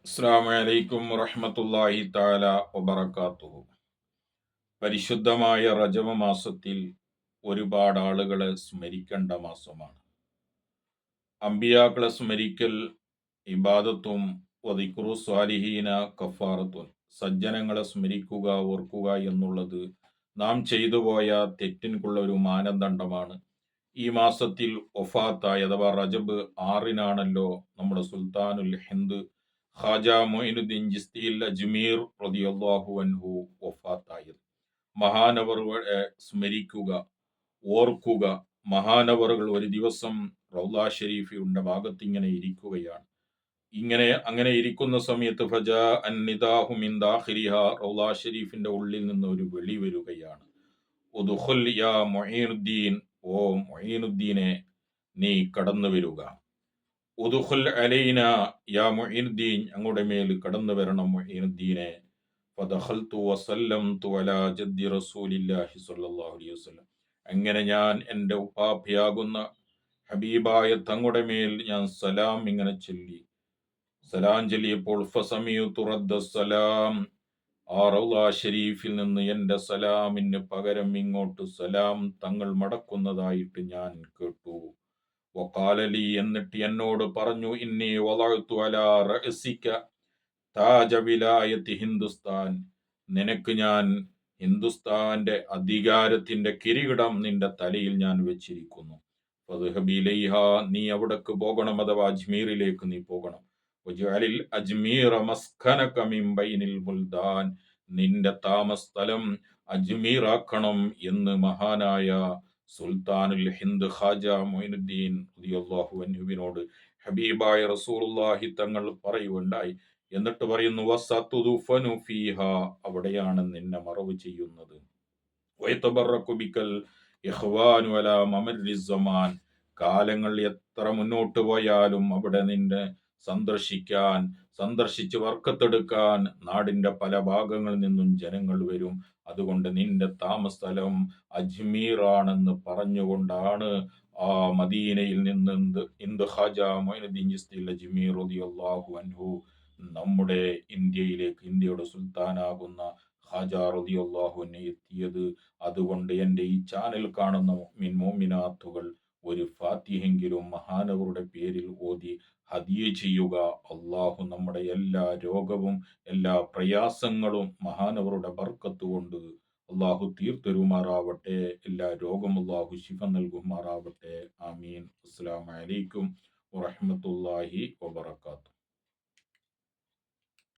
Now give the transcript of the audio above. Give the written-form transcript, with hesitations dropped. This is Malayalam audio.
അസ്സലാമു അലൈക്കും വറഹ്മത്തുള്ളാഹി തആല വബറകാതുഹു. പരിശുദ്ധമായ റജബ് മാസത്തിൽ ഒരുപാട് ആളുകളെ സ്മരിക്കേണ്ട മാസമാണ്. അമ്പിയാക്കളെ സ്മരിക്കൽ ഇബാദത്തും വദിക്റു സ്വാലിഹീന കഫാറത്തുൻ. സജ്ജനങ്ങളെ സ്മരിക്കുക, ഓർക്കുക എന്നുള്ളത് നാം ചെയ്തു പോയ തെറ്റിനുള്ള ഒരു മാനദണ്ഡമാണ്. ഈ മാസത്തിൽ ഒഫാത്തായ അഥവാ റജബ് 6-നാണല്ലോ നമ്മുടെ സുൽത്താനുൽ ഹിന്ദ് ഖാജ മൊയിനുദ്ദീൻ ചിസ്തിയിൽ അജ്മീർ റളിയല്ലാഹു അൻഹു വഫാത്തായത്. മഹാനവറുകളെ സ്മരിക്കുക, ഓർക്കുക. മഹാനവറുകൾ ഒരു ദിവസം റൗള ഷരീഫിയുടെ ഭാഗത്ത് ഇങ്ങനെ ഇരിക്കുകയാണ്. അങ്ങനെ ഇരിക്കുന്ന സമയത്ത് ഫജാ അന്നിദാഹു മിൻ ദാഖിലിഹ, റൗള ഷരീഫിന്റെ ഉള്ളിൽ നിന്ന് ഒരു വിളി വരികയാണ്. ഉദ്ഖുൽ യാ മൊയ്നുദ്ദീൻ, ഓ മൊയ്നുദ്ദീനെ നീ കടന്നു വരിക. ഉദ്ഖുൽ അലൈന യാ മൊയ്നുദ്ദീൻ, ഞങ്ങളുടെ മേൽ കടന്നു വരണം മൊയ്നുദ്ദീനെ. ഫദഖൽതു വസല്ലംതു അലാ ജദ്ദി റസൂലില്ലാഹി സ്വല്ലല്ലാഹു അലൈഹി വസല്ലം. അങ്ങനെ ഞാൻ എൻ്റെ ഉപ്പാപ്പയാകുന്ന ഹബീബായ തങ്ങളുടെ മേൽ ഞാൻ സലാം ഇങ്ങനെ സലാം ചൊല്ലിയപ്പോൾ ഫസമിഉതു റദ്ദസ്സലാം, ആ റൗള ഷരീഫിൽ നിന്ന് എൻ്റെ സലാമിന് പകരം ഇങ്ങോട്ട് സലാം തങ്ങൾ മടക്കുന്നതായിട്ട് ഞാൻ കേട്ടു. വഖാലലി, എന്നിട്ട് എന്നോട് പറഞ്ഞു, ഇന്നി വളഅതു അലാ റഅസിക താജ വിലായത്തി ഹിന്ദുസ്ഥാൻ, നിനക്ക് ഞാൻ ഹിന്ദുസ്ഥാന്റെ അധികാരത്തിന്റെ കിരീടം നിന്റെ തലയിൽ ഞാൻ വെച്ചിരിക്കുന്നു. ഫദ്ഹബി ഇലൈഹ, നീ അവിടേക്ക് പോകണം, അഥവാ അജ്മീറിലേക്ക് നീ പോകണം. വജഅലിൽ അജ്മീറ മസ്കനക മിൻ ബൈനിൽ ബുൽദാൻ, നിന്റെ താമസസ്ഥലം അജ്മീറാക്കണം എന്ന് മഹാനായ സുൽത്താനുൽ ഹിന്ദ് ഖാജ മൊയിനുദ്ദീൻ റളിയല്ലാഹു അൻഹുവിനോട് ഹബീബായ റസൂലുള്ളാഹി തങ്ങൾ പറയുകയുണ്ടായി. എന്നിട്ട് പറയുന്നു, വസതുദുഫനു ഫീഹ, അവിടെയാണ് നിന്നെ മറവ് ചെയ്യുന്നത്. വയതബറകു ബിക്കൽ ഇഖ്വാനു അലാ മമർരി സമാൻ, കാലങ്ങൾ എത്ര മുന്നോട്ട് പോയാലും അവിടെ നിന്നെ സന്ദർശിച്ച് വർക്കത്തെടുക്കാൻ നാടിന്റെ പല ഭാഗങ്ങളിൽ നിന്നും ജനങ്ങൾ വരും. അതുകൊണ്ട് നിന്റെ താമസസ്ഥലം അജ്മീറാണെന്ന് പറഞ്ഞുകൊണ്ടാണ് ആ മദീനയിൽ നിന്ന് ഇന്ദു ഖാജ മൊയ്നുദ്ദീൻ ചിസ്തി അജ്മീർ റളിയല്ലാഹു അൻഹു നമ്മുടെ ഇന്ത്യയുടെ സുൽത്താനാകുന്ന ഖാജ റളിയല്ലാഹു അൻഹു എത്തിയത്. അതുകൊണ്ട് എൻ്റെ ഈ ചാനൽ കാണുന്ന മോമിനാത്തുകൾ ഒരു ഫാത്തിഹെങ്കിലും മഹാനവരുടെ പേരിൽ ഓതി ഹദിയ ചെയ്യുക. അള്ളാഹു നമ്മുടെ എല്ലാ രോഗവും എല്ലാ പ്രയാസങ്ങളും മഹാനവരുടെ ബർക്കത്ത് കൊണ്ട് അള്ളാഹു തീർത്തരുമാറാവട്ടെ. എല്ലാ രോഗം അള്ളാഹു ശിഫ നൽകുമാറാവട്ടെ. ആമീൻ. അസ്സലാമു അലൈക്കും വറഹ്മത്തുള്ളാഹി വബറകാതുഹു.